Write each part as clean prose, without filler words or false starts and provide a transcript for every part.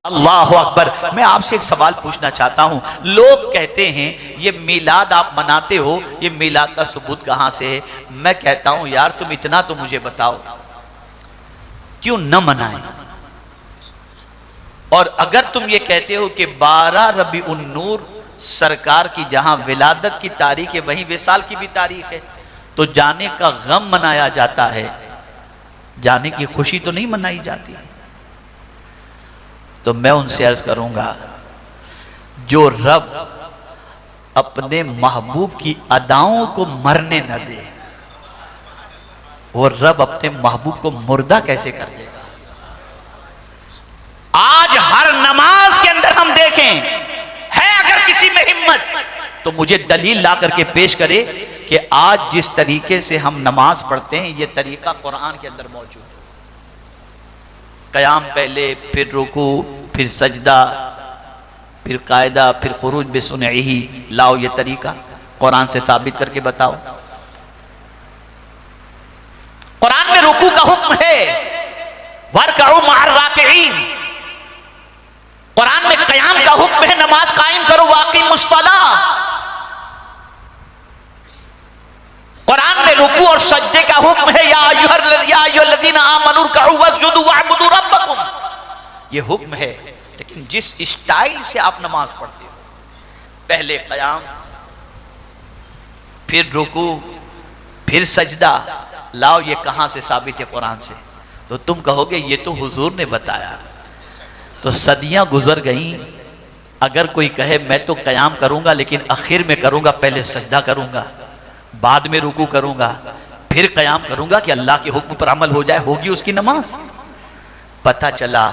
अल्लाह अकबर। मैं आपसे एक सवाल पूछना चाहता हूँ। लोग कहते हैं ये मिलाद आप मनाते हो, ये मिलाद का सबूत कहाँ से है? मैं कहता हूँ यार तुम इतना तो मुझे बताओ, क्यों न मनाएं? और अगर तुम ये कहते हो कि 12 रबीउन नूर सरकार की जहां विलादत की तारीख है वहीं विसाल की भी तारीख है, तो जाने का गम मनाया जाता है, जाने की खुशी तो नहीं मनाई जाती है। तो मैं उनसे अर्ज करूंगा, जो रब अपने महबूब की अदाओं को मरने न दे, वो रब अपने महबूब को मुर्दा कैसे कर देगा? आज हर नमाज के अंदर हम देखें है, अगर किसी में हिम्मत तो मुझे दलील ला करके पेश करे कि आज जिस तरीके से हम नमाज पढ़ते हैं ये तरीका कुरान के अंदर मौजूद है। क़याम पहले, फिर रुकू, फिर सजदा, फिर कायदा, फिर खुरूज बिसुनही। लाओ ये तरीका कुरान से साबित करके बताओ। कुरान में रुकू का हुक्म है, वरकऊ मअर राकिईन। कुरान में क़याम का हुक्म है, नमाज कायम करो, वाक़िमुस सलाह। कुरान में रुकू और सजदे का हुक्म है, या अय्युहल्लज़ीना आमनू रकऊ वस्जुदू वअबुदू रब्बकुम। ये हुक्म है, लेकिन जिस स्टाइल से आप नमाज पढ़ते हो, पहले क़याम, फिर रुकू, फिर सजदा, लाओ ये कहां से साबित है? कुरान से। तो तुम कहोगे ये तो हुजूर ने बताया। तो सदियां गुजर गई, अगर कोई कहे मैं तो क़याम करूंगा लेकिन आखिर में करूंगा, पहले सजदा करूंगा, बाद में रुकू करूंगा, फिर क़याम करूंगा कि अल्लाह के हुक्म पर अमल हो जाए, होगी उसकी नमाज। पता चला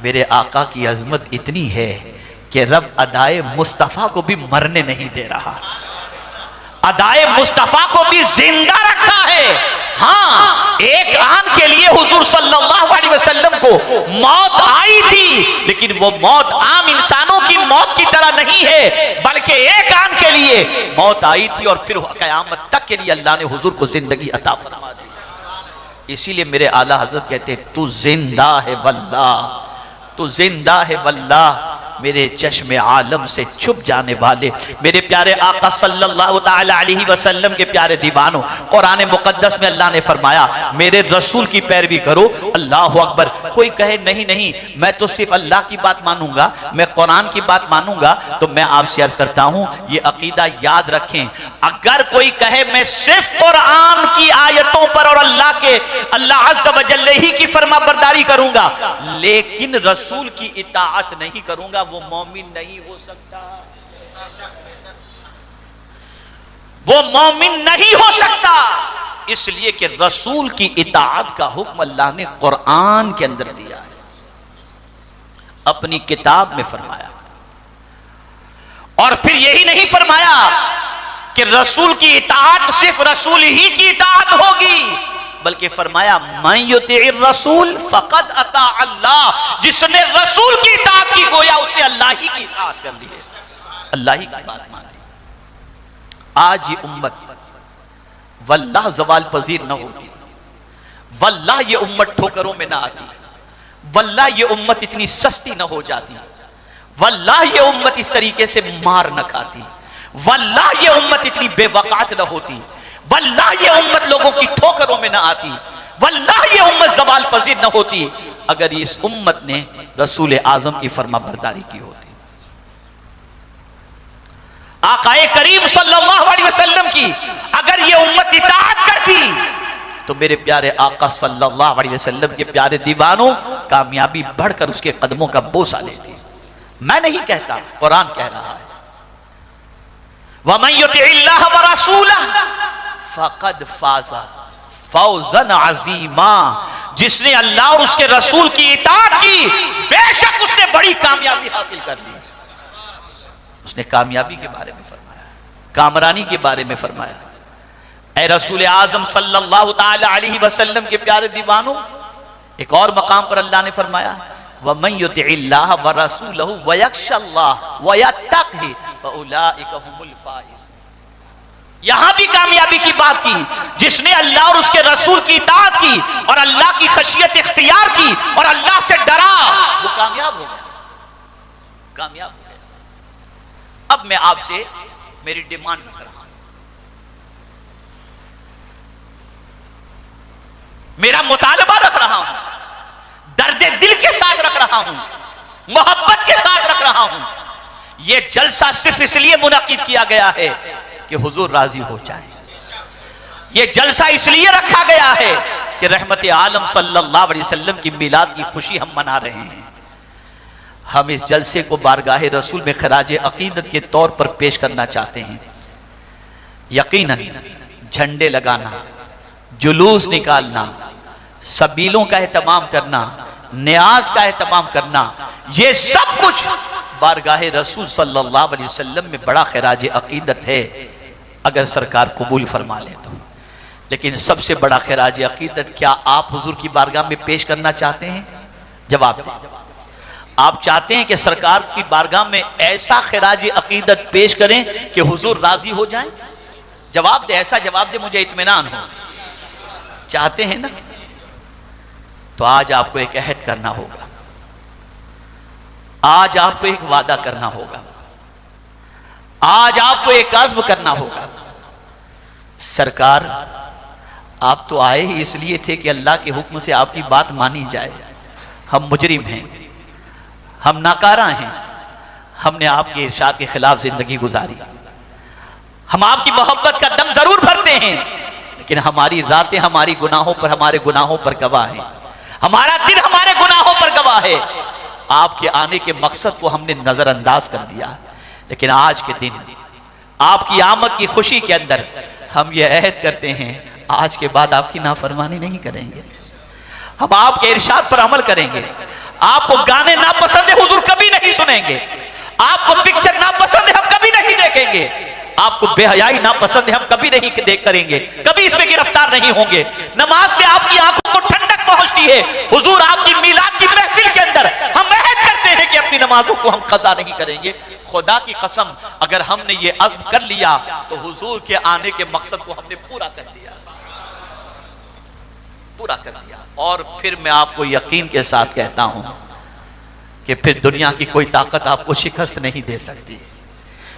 मेरे आका की अजमत इतनी है कि रब अदाए मुस्तफ़ा को भी मरने नहीं दे रहा, अदाए मुस्तफ़ा को भी जिंदा रखा है। हाँ, एक आन के लिए हुजूर सल्लल्लाहु अलैहि वसल्लम को मौत आई थी, लेकिन वो मौत आम इंसानों की मौत की तरह नहीं है, बल्कि एक आन के लिए मौत आई थी और फिर क़यामत तक के लिए अल्लाह ने हुजूर को जिंदगी अता फरमा दी। इसीलिए मेरे आला हजरत कहते तू जिंदा है वल्लाह, तू जिंदा है वल्लाह, मेरे चश्मे आलम से छुप जाने वाले मेरे प्यारे आका सल्लल्लाहु ताला अलैहि वसल्लम के प्यारे दीवानों। कुरान मुकद्दस में अल्लाह ने फरमाया मेरे रसूल की पैरवी करो। अल्लाह अकबर। कोई कहे नहीं नहीं मैं तो सिर्फ अल्लाह की बात मानूंगा, मैं कुरान की बात मानूंगा, तो मैं आपसे अर्ज करता हूं ये अकीदा याद रखें। अगर कोई कहे मैं सिर्फ कुरान की आयतों पर और अल्लाह अज़्ज़ व जल्ल ही की फरमा बरदारी करूंगा लेकिन रसूल की इताअत नहीं करूंगा, वो मोमिन नहीं हो सकता, वो मोमिन नहीं हो सकता। इसलिए कि रसूल की इताअत का हुक्म अल्लाह ने कुरान के अंदर दिया है, अपनी किताब में फरमाया। और फिर यही नहीं फरमाया कि रसूल की इताअत सिर्फ रसूल ही की इताअत होगी, बल्कि फरमाया मन युतिइर रसूल फक़द अता अल्लाह। जिसने रसूल की इताअत की गोया उसने अल्लाह ही की इताअत कर ली है, अल्लाह ही की बात मान ली। आज ये उम्मत वल्लाह ज़वाल पजीर न होती, वल्लाह ये उम्मत ठोकरों में ना आती, वल्लाह ये उम्मत इतनी सस्ती न हो जाती, वल्लाह ये उम्मत इस तरीके से मार न खाती, वल्लाह ये उम्मत इतनी बेवकात न होती, वल्लाह ये उम्मत लोगों की ठोकरों में न आती, वल्लाह ये उम्मत ज़वाल पजीर न होती अगर इस उम्मत ने रसूल आज़म की फरमा बरदारी की होती, आकाए करीम सल्लल्लाहु अलैहि वसल्लम की अगर ये उम्मत इताअत करती, तो मेरे प्यारे आका सल्लल्लाहु अलैहि वसल्लम के प्यारे दीवानों कामयाबी बढ़कर उसके कदमों का बोसा लेती। मैं नहीं कहता, कुरान कह रहा है वमन युतिइल्लाह व रसूलह फ़क़द फ़ाज़ा फ़ौज़न अज़ीमा। जिसने अल्लाह और उसके रसूल की इताअत की बेशक उसने बड़ी कामयाबी हासिल कर ली। उसने कामयाबी के बारे में फरमाया, कामरानी के बारे में फरमाया। ऐ रसूल आज़म सल्लल्लाहु ताला अलैहि वसल्लम के प्यारे दीवानों, एक और मकाम पर अल्लाह ने फरमाया वमन युतिइल्लाह व रसूलहु व यख्शल्लाह व यत्तक़ि फ़उलाइका हुमुल फ़ाइज़ून। यहां भी कामयाबी की बात की, जिसने अल्लाह और उसके रसूल की इताअत की और अल्लाह की खशियत इख्तियार की और अल्लाह से डरा कामयाब हो गया, कामयाब हो गया। अब मैं आपसे मेरी डिमांड रख रहा हूं, मेरा मुतालबा रख रहा हूं, दर्दे दिल के साथ रख रहा हूं, मोहब्बत के साथ रख रहा हूं। यह जलसा सिर्फ इसलिए मुनक़िद किया गया है कि हुजूर राजी हो जाए। यह जलसा इसलिए रखा गया है कि रहमत आलम सल्लल्लाहु अलैहि वसल्लम की मिलाद की खुशी हम मना रहे हैं। हम इस जलसे को बारगाह रसूल में खराज अकीदत के तौर पर पेश करना चाहते हैं। यकीनन झंडे लगाना, जुलूस निकालना, सबीलों का एहतमाम करना, न्याज का एहतमाम करना, ये सब कुछ बारगाह रसूल सल्लल्लाहु अलैहि वसल्लम में बड़ा खराज अकीदत है, अगर सरकार कबूल फरमा ले तो। लेकिन सबसे बड़ा खराज अकीदत क्या आप हुजूर की बारगाह में पेश करना चाहते हैं? जवाब दें। आप चाहते हैं कि सरकार की बारगाह में ऐसा खराज अकीदत पेश करें कि हुजूर राजी हो जाएं? जवाब दे, ऐसा जवाब दे, मुझे इत्मीनान हो। चाहते हैं ना? तो आज आपको एक अहद करना होगा, आज आपको एक वादा करना होगा, आज आपको एक आज़्म करना होगा। सरकार, आप तो आए ही इसलिए थे कि अल्लाह के हुक्म से आपकी बात मानी जाए। हम मुजरिम हैं, हम नाकारा हैं, हमने आपके इरशाद के खिलाफ जिंदगी गुजारी। हम आपकी मोहब्बत का दम जरूर भरते हैं, लेकिन हमारी रातें हमारी गुनाहों पर, हमारे गुनाहों पर गवाह हैं, हमारा दिन हमारे गुनाहों पर गवाह है। आपके आने के मकसद को हमने नजरअंदाज कर दिया, लेकिन आज के दिन आपकी आमद की खुशी के अंदर हम ये अहद करते हैं, आज के बाद आपकी नाफरमानी नहीं करेंगे, हम आपके इरशाद पर अमल करेंगे। आपको गाने नापसंद है, हुजूर कभी नहीं सुनेंगे। आपको पिक्चर नापसंद है, हम कभी नहीं देखेंगे। आपको बेहयाई नापसंद है, हम कभी नहीं देख करेंगे, कभी इसमें गिरफ्तार नहीं होंगे। नमाज से आपकी आंखों को ठंडक पहुंचती है, हुजूर आपकी मिलाद की महफिल के अंदर हम अहद करते हैं कि अपनी नमाजों को हम कज़ा नहीं करेंगे। खुदा की कसम, अगर हमने ये अज़्म कर लिया तो हुजूर के आने के मकसद को हमने पूरा कर दिया, पूरा कर दिया। और फिर मैं आपको यकीन के साथ कहता हूं कि फिर दुनिया की कोई ताकत आपको शिकस्त नहीं दे सकती,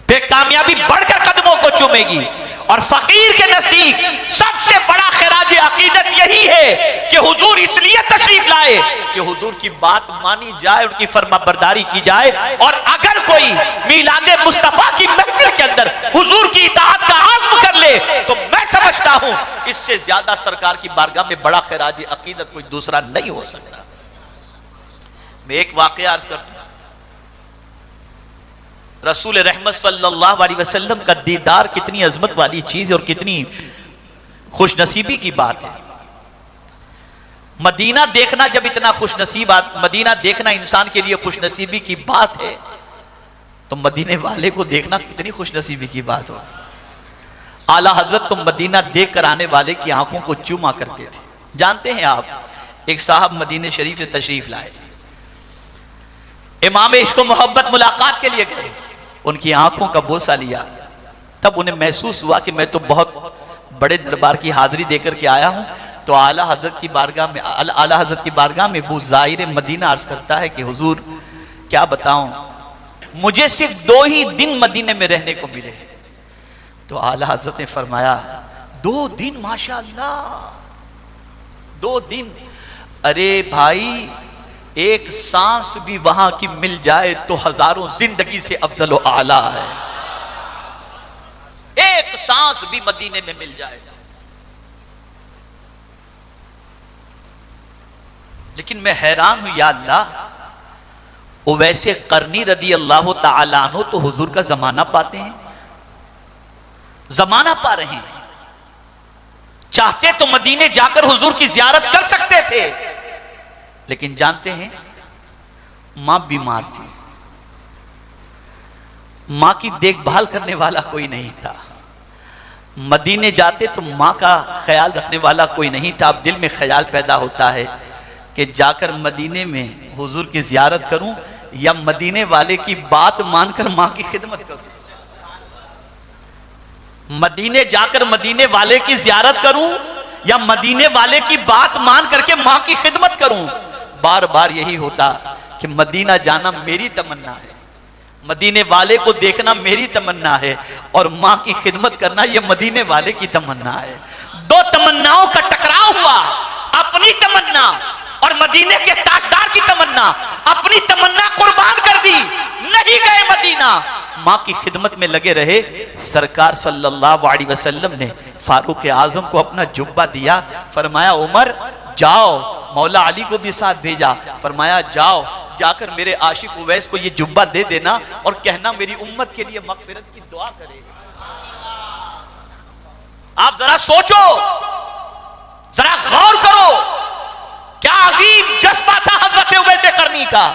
फिर कामयाबी बढ़कर कदमों को चूमेगी। और फकीर के नजदीक सबसे बड़ा खराज अकीदत यही है कि हुजूर इसलिए तशरीफ लाए कि हुजूर की बात मानी जाए, उनकी फरमाबरदारी की जाए। और अगर कोई मीलादे मुस्तफा की महफिल के अंदर हुजूर की इताअत का आज़्म कर ले, तो मैं समझता हूं इससे ज्यादा सरकार की बारगाह में बड़ा खराज अकीदत कोई दूसरा नहीं हो सकता। मैं एक वाकया अर्ज करता हूं। रसूल रहमत सल्लल्लाहु अलैहि वसल्लम का दीदार कितनी अजमत वाली चीज है और कितनी खुशनसीबी की बात है। मदीना देखना जब इतना खुशनसीब, मदीना देखना इंसान के लिए खुशनसीबी की बात है, तो मदीने वाले को देखना कितनी खुशनसीबी की बात हो। आला हजरत तो मदीना देख कर आने वाले की आंखों को चूमा करते थे। जानते हैं आप, एक साहब मदीने शरीफ से तशरीफ लाए, इमाम इश्क मोहब्बत मुलाकात के लिए गए, उनकी आंखों का बोसा लिया, तब उन्हें महसूस हुआ कि मैं तो बहुत बड़े दरबार की हाजिरी देकर के आया हूं। तो आला हजरत की बारगाह में वो ज़ाहिर मदीना अर्ज करता है कि हुजूर क्या बताऊं, मुझे सिर्फ 2 ही दिन मदीने में रहने को मिले। तो आला हजरत ने फरमाया, 2 दिन माशाअल्लाह, 2 दिन। अरे भाई, एक सांस भी वहां की मिल जाए तो हजारों जिंदगी से अफजल व आला है। एक सांस भी मदीने में मिल जाए। लेकिन मैं हैरान हूं, या अल्लाह, वो वैसे करनी रदी अल्लाह तआला अन्हु तो हुजूर का जमाना पाते हैं, जमाना पा रहे हैं। चाहते तो मदीने जाकर हुजूर की जियारत कर सकते थे, लेकिन जानते हैं मां बीमार थी, मां की देखभाल करने वाला कोई नहीं था। मदीने जाते तो मां का ख्याल रखने वाला कोई नहीं था। अब दिल में ख्याल पैदा होता है कि जाकर मदीने में हुजूर की जियारत करूं या मदीने वाले की बात मानकर मां की खिदमत करूं। मदीने जाकर मदीने वाले की जियारत करूं या मदीने वाले की बात मान करके मां की खिदमत करूं। बार बार यही होता कि मदीना जाना मेरी तमन्ना है, मदीने वाले को देखना मेरी तमन्ना है, और माँ की खिदमत करना यह मदीने वाले की तमन्ना है। दो तमन्नाओं का टकराव हुआ, अपनी तमन्ना और मदीने के ताजदार की तमन्ना। अपनी तमन्ना कुर्बान कर दी, नहीं गए मदीना, माँ की खिदमत में लगे रहे। सरकार सल्लल्लाहु अलैहि वसल्लम ने फारूक आजम को अपना जुब्बा दिया, फरमाया उमर जाओ, मौला अली को भी साथ भेजा, फरमाया जाओ जाकर मेरे आशिक उवैस को ये जुब्बा दे देना और कहना मेरी उम्मत के लिए मगफिरत की दुआ करे। आप जरा सोचो, जरा गौर करो, क्या अजीम जज्बा था हजरत उवैस करनी का।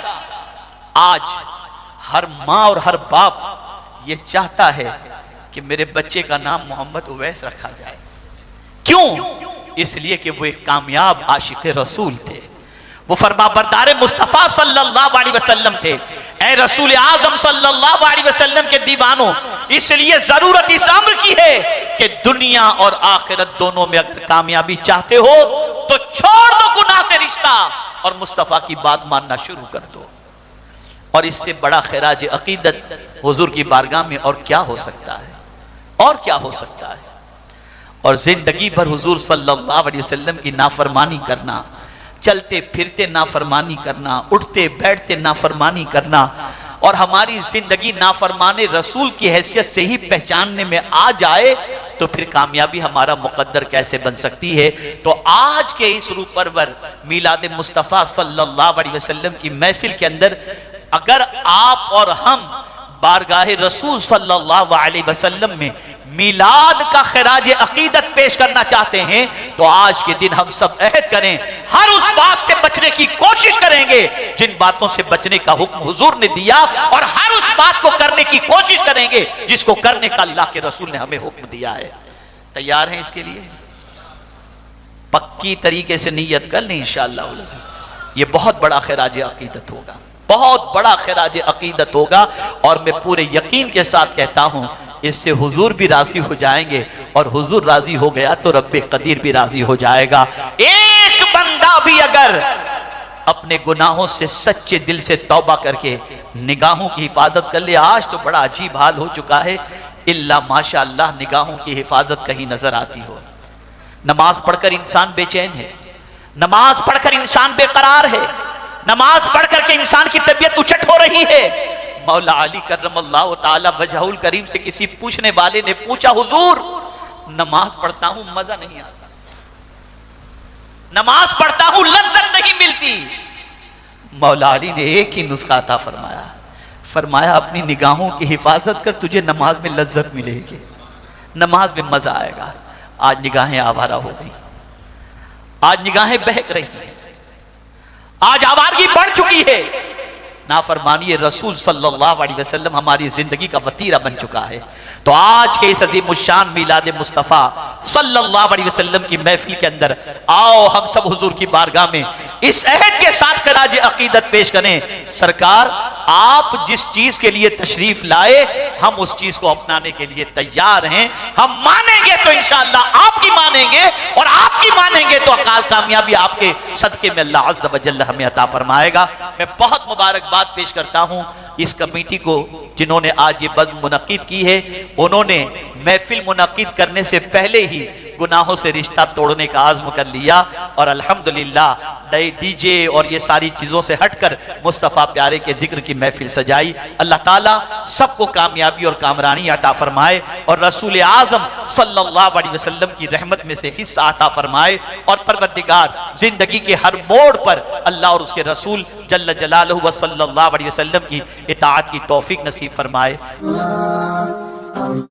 आज हर माँ और हर बाप ये चाहता है कि मेरे बच्चे का नाम मोहम्मद उवैस रखा जाए। क्यों? इसलिए कि वो एक कामयाब आशिक रसूल थे, वो फरमाबरदार मुस्तफा सल्लल्लाहु अलैहि वसल्लम थे। ए रसूल आजम सल्लल्लाहु अलैहि वसल्लम के दीवानों, इसलिए जरूरत इस अम्र की है कि दुनिया और आखिरत दोनों में अगर कामयाबी चाहते हो तो छोड़ दो गुनाह से रिश्ता और मुस्तफा की बात मानना शुरू कर दो। और इससे बड़ा खिराज अकीदत हुजूर की बारगाह में और क्या हो सकता है, और क्या हो सकता है। और जिंदगी भर हुजूर सल्लल्लाहु अलैहि वसल्लम की नाफरमानी करना, चलते फिरते नाफरमानी करना, उठते बैठते नाफरमानी करना, और हमारी जिंदगी नाफरमाने रसूल की हैसियत से ही पहचानने में आ जाए तो फिर कामयाबी हमारा मुकद्दर कैसे बन सकती है। तो आज के इस रूपरवर मीलाद मुस्तफ़ा सल्लल्लाहु अलैहि वसल्लम की महफिल के अंदर अगर आप और हम बारगाह रसूल सल्लल्लाहु अलैहि वसल्लम में मीलाद का खिराज अकीदत पेश करना चाहते हैं तो आज के दिन हम सब अहद करें, हर उस बात से बचने की कोशिश करेंगे जिन बातों से बचने का हुक्म हुजूर ने दिया, और हर उस बात को करने की कोशिश करेंगे जिसको करने का अल्लाह के रसूल ने हमें हुक्म दिया है। तैयार हैं इसके लिए? पक्की तरीके से नीयत कर लें इंशाअल्लाह। ये बहुत बड़ा खिराज अकीदत होगा, बहुत बड़ा खिराज अकीदत होगा, और मैं पूरे यकीन के साथ कहता हूं इससे हुजूर भी राजी हो जाएंगे, और हुजूर राजी हो गया तो रब्बे कदीर भी राजी हो जाएगा। एक बंदा भी अगर अपने गुनाहों से सच्चे दिल से तौबा करके निगाहों की हिफाजत कर ले, आज तो बड़ा अजीब हाल हो चुका है, इल्ला माशाअल्लाह निगाहों की हिफाजत कहीं नजर आती हो। नमाज पढ़कर इंसान बेचैन है, नमाज पढ़कर इंसान बेकरार है, नमाज पढ़कर के इंसान की तबीयत उचट हो रही है। मौला अली करमल्लाहु ताला वजहुल करीम से किसी पूछने वाले ने पूछा, हुजूर नमाज पढ़ता हूं मजा नहीं आता, नमाज पढ़ता हूं लज्जत नहीं मिलती। मौला अली ने एक ही नुस्खा अता फरमाया, फरमाया अपनी निगाहों की हिफाजत कर, तुझे नमाज में लज्जत मिलेगी, नमाज में मजा आएगा। आज निगाहें आवारा हो गई, आज निगाहें बहक रही हैं, आज आवारगी बढ़ चुकी है। नाफरमानी रसूल सल्लल्लाहु अलैहि वसल्लम हमारी जिंदगी का वतीरा बन चुका है। तो आज के इस अजीम शान मीलाद मुस्तफ़ा सल्लल्लाहु अलैहि वसल्लम की महफिल के अंदर आओ हम सब हुजूर की बारगाह में इस अहद के साथ खिराज अकीदत पेश करें, सरकार आप जिस चीज के लिए तशरीफ लाए हम उस चीज को अपनाने के लिए तैयार हैं। हम मानेंगे तो इंशाअल्लाह आपकी मानेंगे, और आपकी मानेंगे तो अकाल कामयाबी आपके सदके में अल्लाह अज़्ज़ व जल्ल हमें अता फरमाएगा। मैं बहुत मुबारकबाद पेश करता हूं इस कमेटी को जिन्होंने आज ये बज़्म मुनक्किद की है। उन्होंने महफिल मुनक्किद करने से पहले ही गुनाहों से रिश्ता तोड़ने का आज़्म कर लिया, और अल्हम्दुलिल्लाह नए डीजे और ये सारी चीज़ों से हटकर मुस्तफ़ा प्यारे के जिक्र की महफिल सजाई। अल्लाह ताला सबको कामयाबी और कामरानी अता फरमाए, और रसूल आज़म सल्लल्लाहु अलैहि वसल्लम की रहमत में से हिस्सा अता फरमाए, और परवरदिगार जिंदगी के हर मोड़ पर अल्लाह और उसके रसूल जल्ल जलालहू व सल्लल्लाहु अलैहि वसल्लम की इताअत की तौफीक नसीब फरमाए।